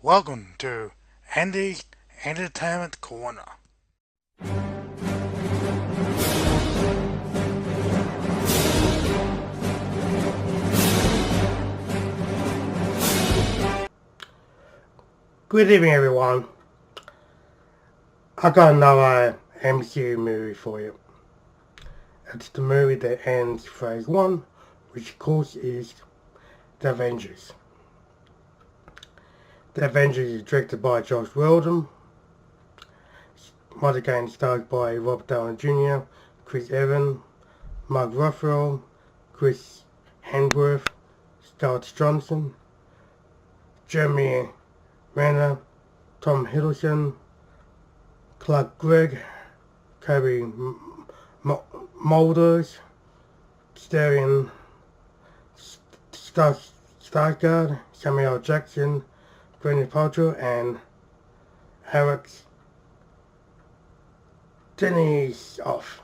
Welcome to Andy's Entertainment Corner. Good evening, everyone. I got another MCU movie for you. It's the movie that ends phase 1, which of course is The Avengers. The Avengers is directed by Josh Whedon. Once again starred by Robert Downey Jr., Chris Evans, Mark Ruffalo, Chris Hemsworth, Scarlett Johansson, Jeremy Renner, Tom Hiddleston, Clark Gregg, Kobe Mulders, Stellan Skarsgård, Samuel Jackson, Gwyneth Paltrow, and Alex Denisoff.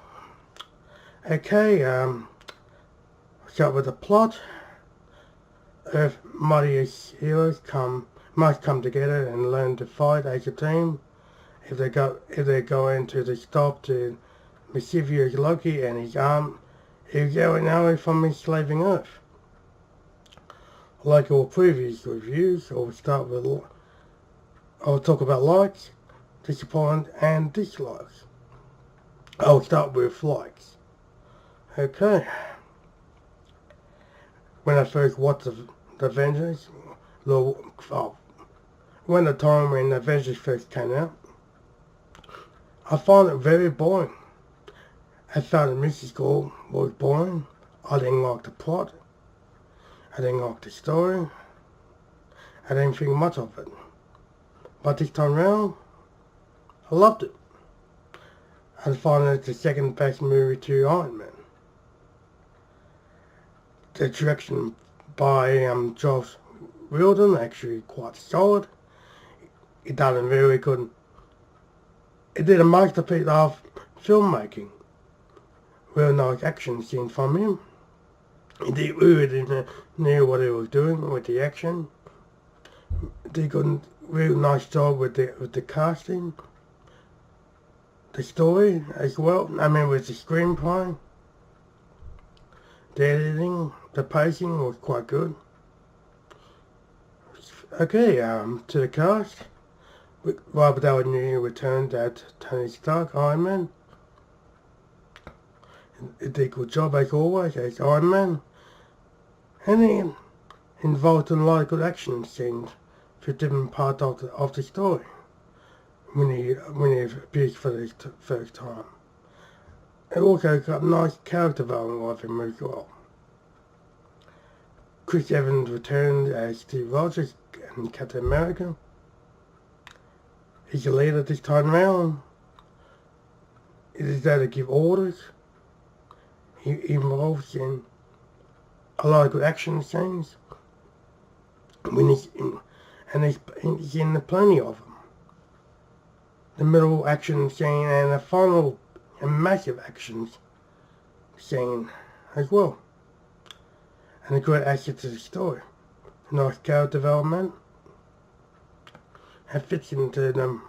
Okay, start with the plot. Earth's mightiest heroes must come together and learn to fight as a team if they're going to stop the mischievous Loki and his arm is going away from enslaving Earth. Like all previous reviews, I'll talk about likes, disappointment, and dislikes. I'll start with likes. Okay. When I first watched the Avengers, when the time when the Avengers first came out, I found it very boring. I found the musical was boring. I didn't like the plot. I didn't like the story. I didn't think much of it. But this time round, I loved it. I found it the second best movie to Iron Man. The direction by Josh Whedon actually quite solid. It done a very good. It did a masterpiece of filmmaking. Real nice action scene from him. He really knew what he was doing with the action. They got a real nice job with the casting. The story as well. I mean, with the screenplay. The editing, the pacing was quite good. Okay, to the cast. Robert Downey Jr. returned as Tony Stark, Iron Man. He did a good job as always as Iron Man. And he involved in a lot of good action scenes for different parts of the story when he appears for the first time. It also got nice character development of him as well. Chris Evans returned as Steve Rogers and Captain America. He's a leader this time round. It is there to give orders. He involves in a lot of good action scenes. He's in plenty of them. The middle action scene and the final massive action scene as well. And a great asset to the story. Nice character development. And fits into the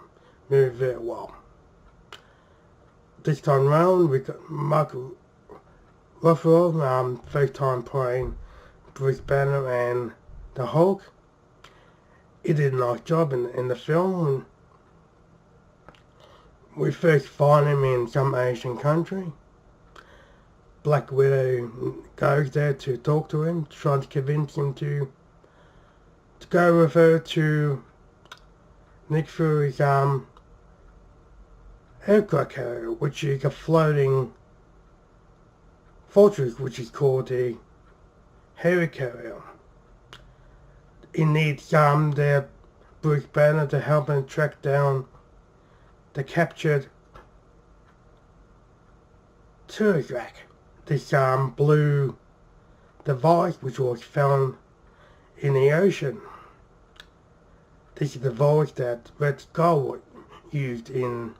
movie very well. This time round we got Mark Ruffalo, first time playing Bruce Banner and the Hulk. He did a nice job in the film. We first find him in some Asian country. Black Widow goes there to talk to him, trying to convince him to go with her to Nick Fury's aircraft carrier, which is a floating fortress, which is called the Helicarrier. He needs their Bruce Banner to help him track down the captured Turzak. This blue device which was found in the ocean. This is the device that Red Skull used in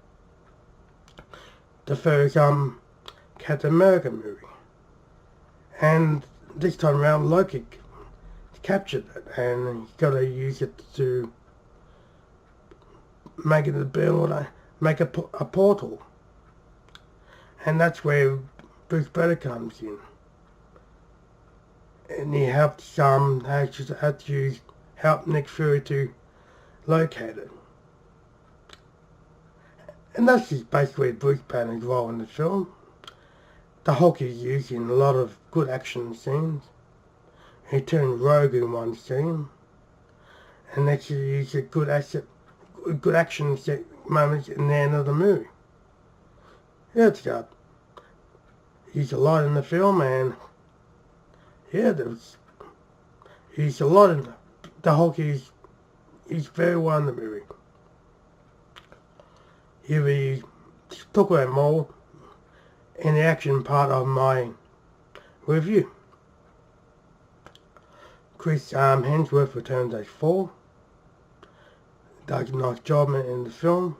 the first Captain America movie. And this time around Loki captured it and he's got to use it to making the build, make a portal. And that's where Bruce Banner comes in. And he helps had to help Nick Fury to locate it. And that's just basically Bruce Banner's role in the film. The Hulk is used in a lot of good action scenes. He turned rogue in one scene, and actually used a good action moments in the end of the movie. Yeah, it's got used a lot in the film, and yeah, he's a lot in the Hulk. He's very well in the movie. Here we talk about more in the action part of my review. Chris Hemsworth returns as Thor. Does a nice job in the film.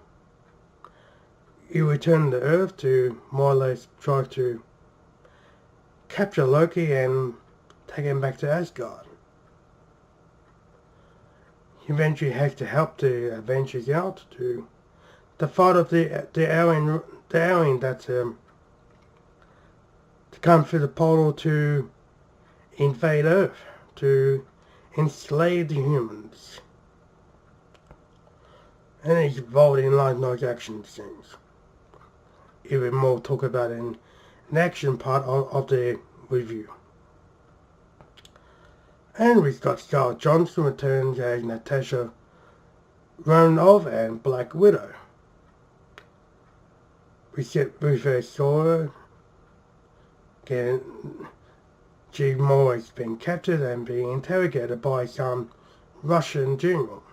He returned to Earth to more or less try to capture Loki and take him back to Asgard. He eventually has to help the Avengers out to fight off the alien that's to come through the portal to invade Earth, to enslave the humans. And he's involved in nice action scenes. Even more talk about in the action part of the review. And we've got Scarlett Johansson returns as Natasha Romanoff and Black Widow. We first saw her again. She more has been captured and being interrogated by some Russian general.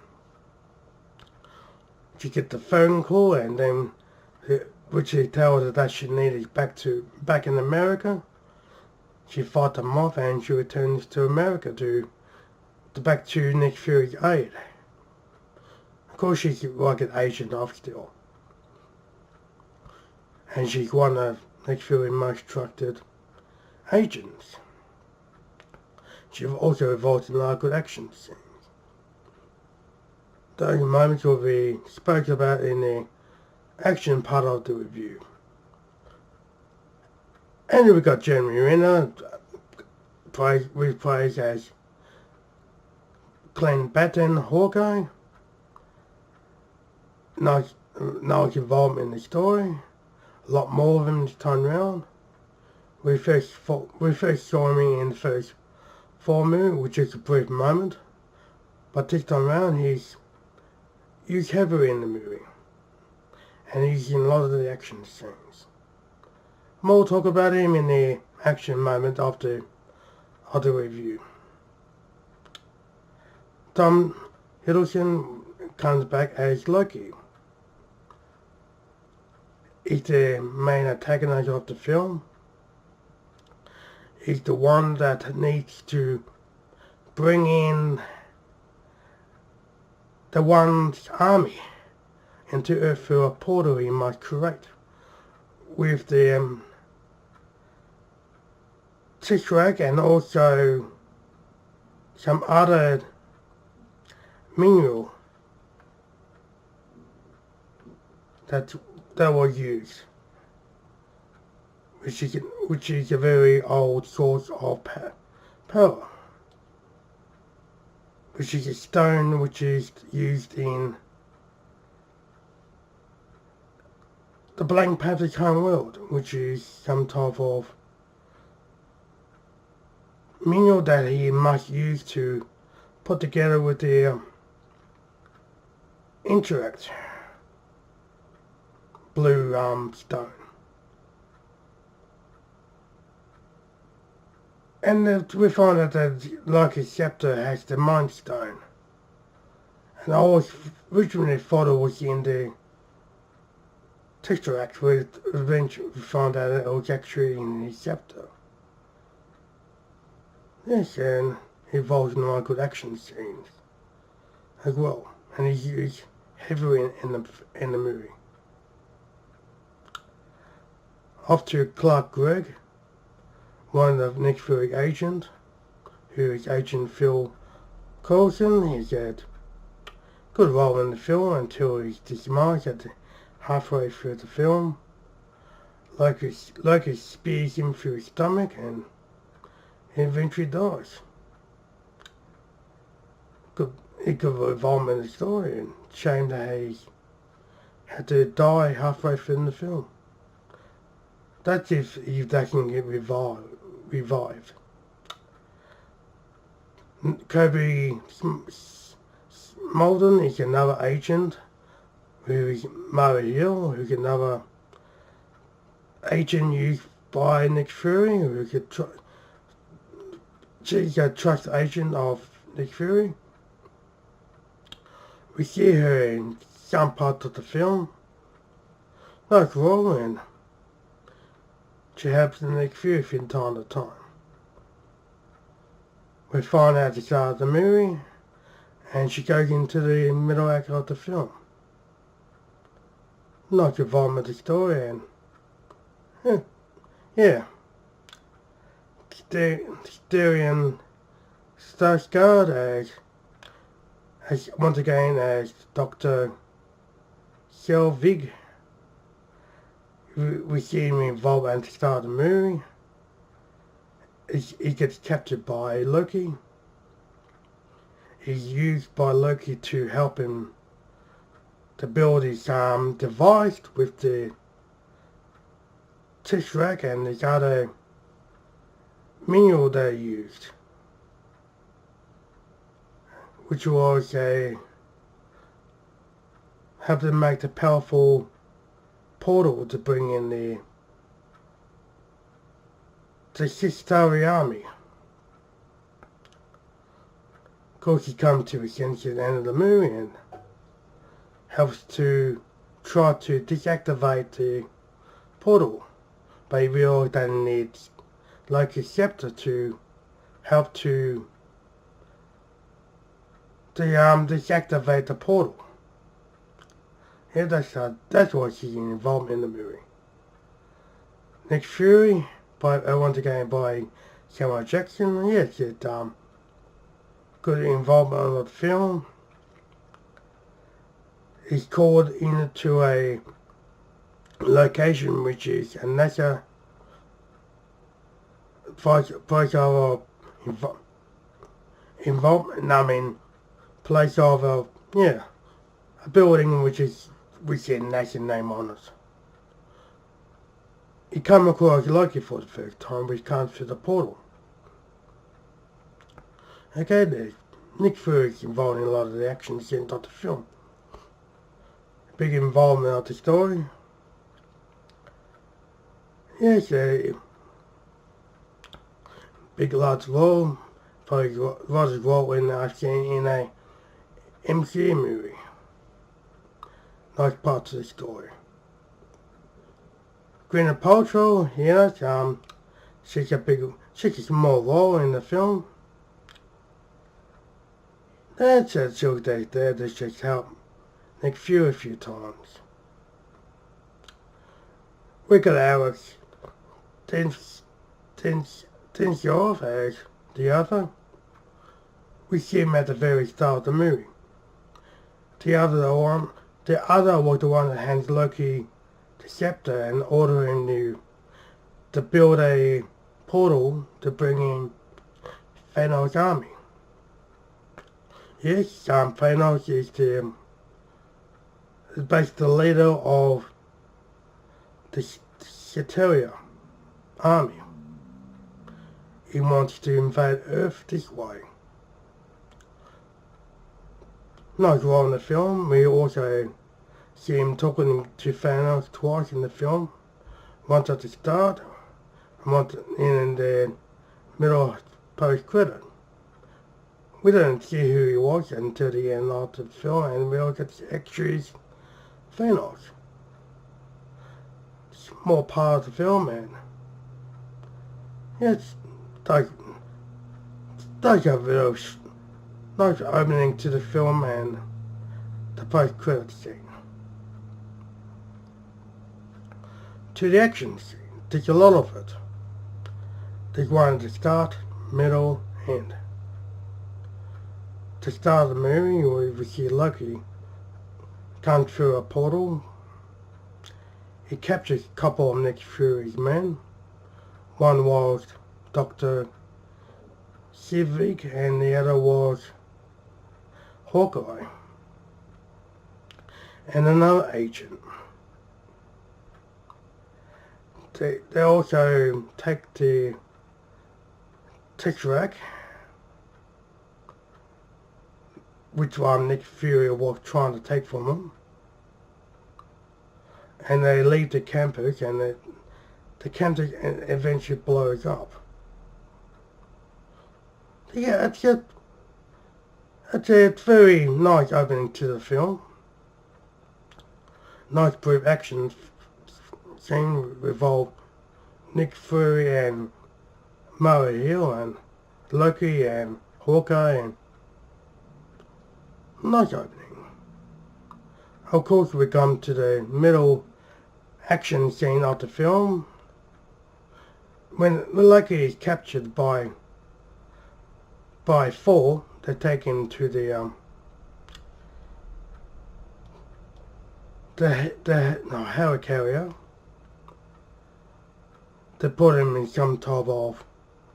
She gets the phone call, and then which he tells her that she needed back in America. She fought them off, and she returns to America to back to Nick Fury's aid. Of course, she's like an agent of still, and she's one of Nick Fury's most trusted agents. She also involved in a lot of good action scenes. Those moments will be spoken about in the action part of the review. And then we got Jeremy Renner, reprised as playing Batman Hawkeye. Nice involvement in the story. A lot more of him this time round. We first saw him in the first Thor movie, which is a brief moment. But this time round, he's heavily in the movie. And he's in a lot of the action scenes. More talk about him in the action moment of the review. Tom Hiddleston comes back as Loki. He's the main antagonist of the film. He's the one that needs to bring in the one's army into Earth through a portal he must create with the Tesseract and also some other mineral that was used, which is a very old source of power, which is a stone which is used in the Black Panther's home world, which is some type of mineral that he must use to put together with the interact blue stone. And we find out that Loki's scepter has the Mind Stone. And I always originally thought it was in the Tesseract, where eventually we found out it was actually in his scepter. Yes, and he involves in a lot of good action scenes as well. And he's used heavily in the movie. Off to Clark Gregg, one of Nick Fury's agents, who is Agent Phil Coulson. He's good role in the film until he's demised at halfway through the film. Loki spears him through his stomach and he eventually dies. Good, good involvement in the story, and shame that he had to die halfway through the film. That's if they can get revived. Kobe Malden is another agent who is Murray Hill, who's another agent used by Nick Fury, who could she's a trust agent of Nick Fury. We see her in some parts of the film, like role, and she helps Nick Fury from time to time. We find out the start of the movie, and she goes into the middle act of the film. Nice involvement in the story, and yeah. Stellan Skarsgård as once again as Dr. Selvig. We see him involved at the start of the movie. He gets captured by Loki. He's used by Loki to help him to build his device with the Tesseract and his other mineral they used, which was help them make the powerful portal to bring in the Sistari army. Of course, he comes to his senses at the end of the movie and helps to try to deactivate the portal, but he realizes that he needs like a scepter to help to deactivate the portal. Yeah, that's why she's involved in the movie. Nick Fury, once again by Samuel Jackson. Yes, it good involvement in the film. He's called into a location which is a NASA place of involvement. I mean, place of a building which is NASA name on it. He come across Loki for the first time, which comes through the portal. Okay, there's Nick Fury's involved in a lot of the action scenes of the film. Big involvement of the story. Yes, big large role, probably largest role in I've seen in a MCU movie. Nice parts of the story. Gwyneth Paltrow, yes, she's a small role in the film. That's a joke there to just help Nick Fury a few times. We got Alex Tinsdorf as the other. We see him at the very start of the movie. The other was the one that hands Loki the scepter and order him to build a portal to bring in Thanos' army. Yes, Thanos is basically the leader of the Sitaria army. He wants to invade Earth this way. Nice role in the film. We also see him talking to Thanos twice in the film. Once at the start and once in the middle post-credit. We don't see who he was until the end of the film, and we all get to extras Thanos. Small part of the film, and it's like a real nice opening to the film and the post-credit scene. To the action scene, there's a lot of it. There's one at the start, middle, end. the start of the movie, we see Loki come through a portal. He captures a couple of Nick Fury's men. One was Dr. Civic and the other was Hawkeye. And another agent. They also take the Tesseract, which one Nick Fury was trying to take from them. And they leave the campus, and the campus eventually blows up. Yeah, it's a very nice opening to the film. Nice brief action scene revolve Nick Fury and Mara Hill and Loki and Hawkeye, and nice opening. Of course, we come to the middle action scene of the film when Loki is captured by Thor. They take him to the helicarrier. They put him in some type of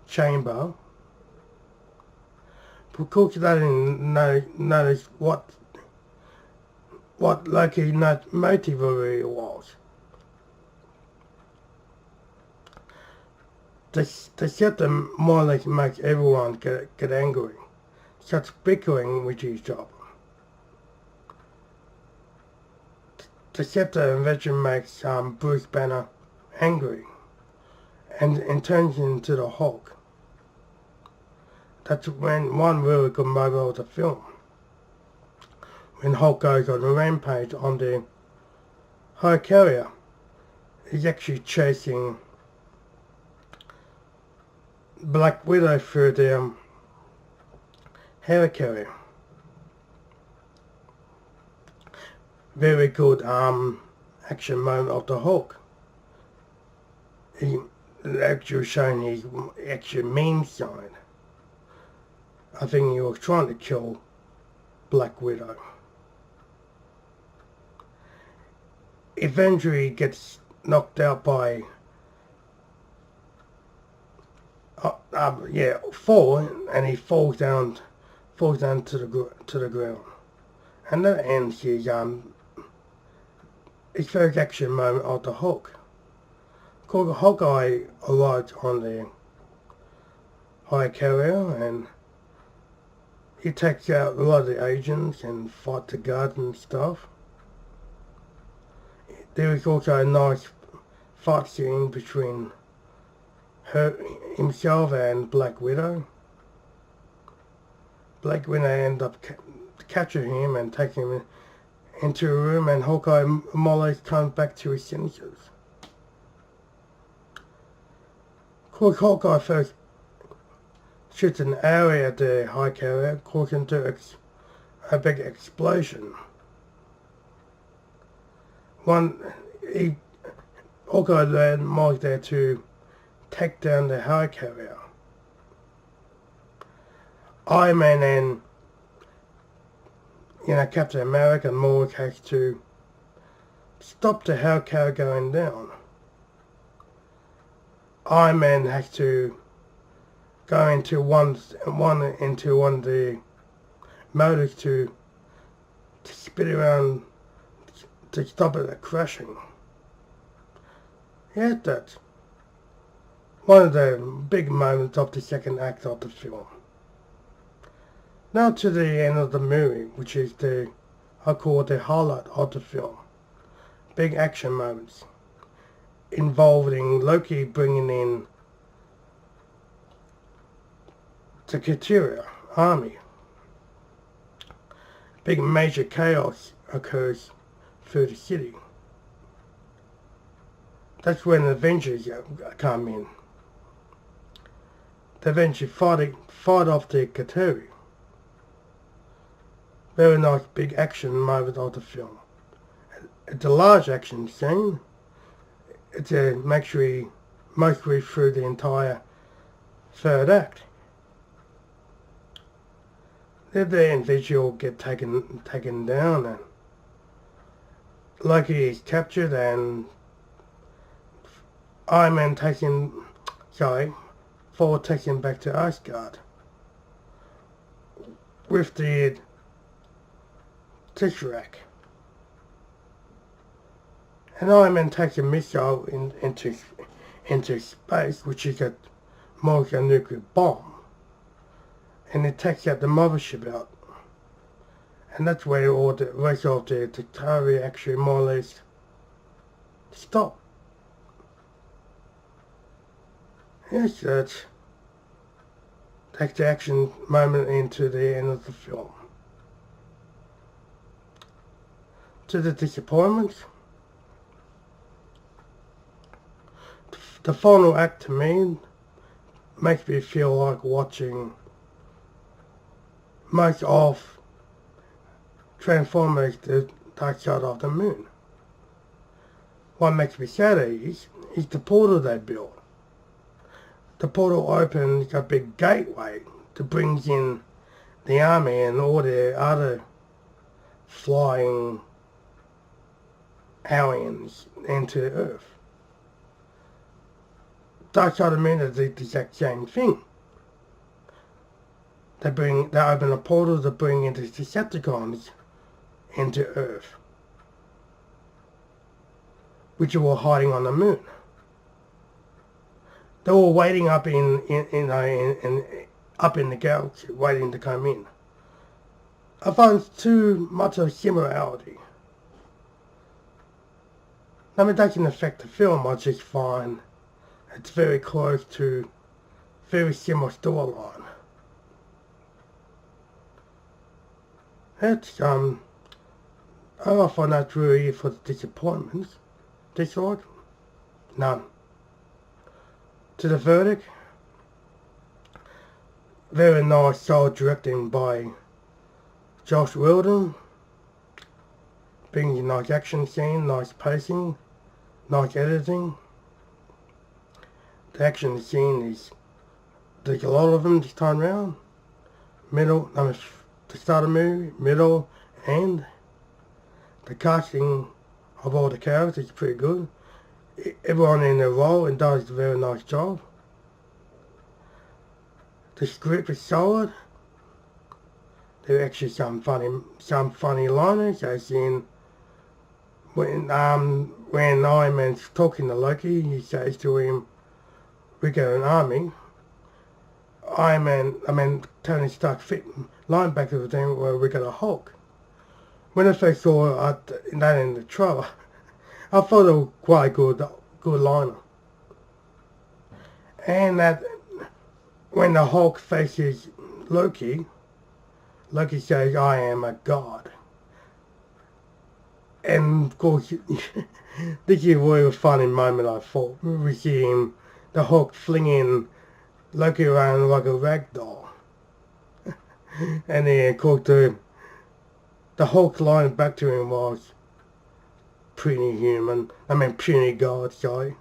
chamber. But of course, they didn't notice what Loki's motive really was. They set them more or less makes everyone get angry. Such bickering with each other. The scepter eventually makes Bruce Banner angry and turns into the Hulk. That's when one really good moment of the film. When Hulk goes on a rampage on the helicarrier, he's actually chasing Black Widow through the helicarrier. Very good action moment of the Hulk. He actually showing his actual mean side. I think he was trying to kill Black Widow. Eventually gets knocked out by Thor, and he falls down to the ground, and that ends his first action moment of the Hulk. Hawkeye arrives on the helicarrier, and he takes out a lot of the agents and fights the guards and stuff. There is also a nice fight scene between himself and Black Widow. Black Widow ends up capturing him and taking him into a room, and Hawkeye more or less comes back to his senses. Of course, Hawkeye first shoots an arrow at the helicarrier, causing a big explosion. Hawkeye then marched there to take down the helicarrier. Iron Man and Captain America more has to stop the helicarrier going down. Iron Man has to go into one of the motors to spin around to stop it crashing. Yeah, that's one of the big moments of the second act of the film. Now to the end of the movie, which is I call it the highlight of the film. Big action moments involving Loki bringing in the Kateria army. Big major chaos occurs through the city. That's when the Avengers come in. They eventually fight off the Kateria. Very nice big action moment of the film. It's a large action scene. It's mostly through the entire third act. the individual get taken down, and Loki is captured, and Iron Man takes him, Thor takes him back to Asgard with the Tesseract. And Iron Man takes a missile into space, which is a molecular nuclear bomb, and it takes out the mothership out. And that's where all the rest of the Takari actually more or less stop. Yes, that takes the action moment into the end of the film. To the disappointments, the final act to me makes me feel like watching most of Transformers The Dark Side of the Moon. What makes me sad is the portal they built. The portal opens a big gateway that brings in the army and all the other flying aliens into Earth. Dark Side of the Moon is the exact same thing. They open a portal to bring in the Decepticons into Earth, which were hiding on the moon. They were waiting up in the galaxy, waiting to come in. I find too much of a similarity. I mean, that can affect the film. I just find it's very close to very similar storyline. It's I find that really for the disappointments. Dislike? None. To the verdict, very nice solid directing by Josh Whedon. Brings a nice action scene, nice pacing, nice editing. The action scene there's a lot of them this time round. The start of the movie, middle, and the casting of all the characters is pretty good. Everyone in their role and does a very nice job. The script is solid. There are actually some funny liners, as in when Iron Man's talking to Loki, he says to him, "We got an army." Tony Stark fit linebacker with him, "Well, we got a Hulk." When I first saw that in the trailer, I thought it was quite a good liner. And that when the Hulk faces Loki says, "I am a god." And of course, this is a really funny moment, I thought. We see the Hulk flinging Loki around like a rag doll. And then, of course, the Hulk line back to him was, puny god, sorry.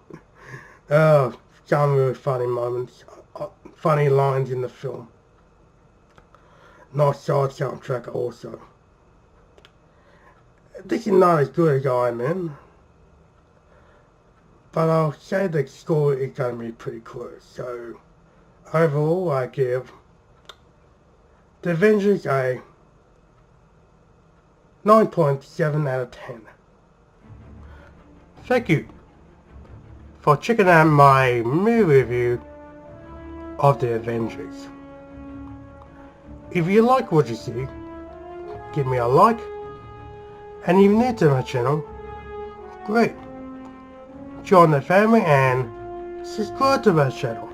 Some really funny moments, funny lines in the film. Nice side soundtrack also. This is not as good as Iron Man, but I'll say the score is going to be pretty close. So overall, I give The Avengers a 9.7 out of 10. Thank you for checking out my movie review of The Avengers. If you like what you see, give me a like, and if you're new to my channel, great. Join the family and subscribe to my channel.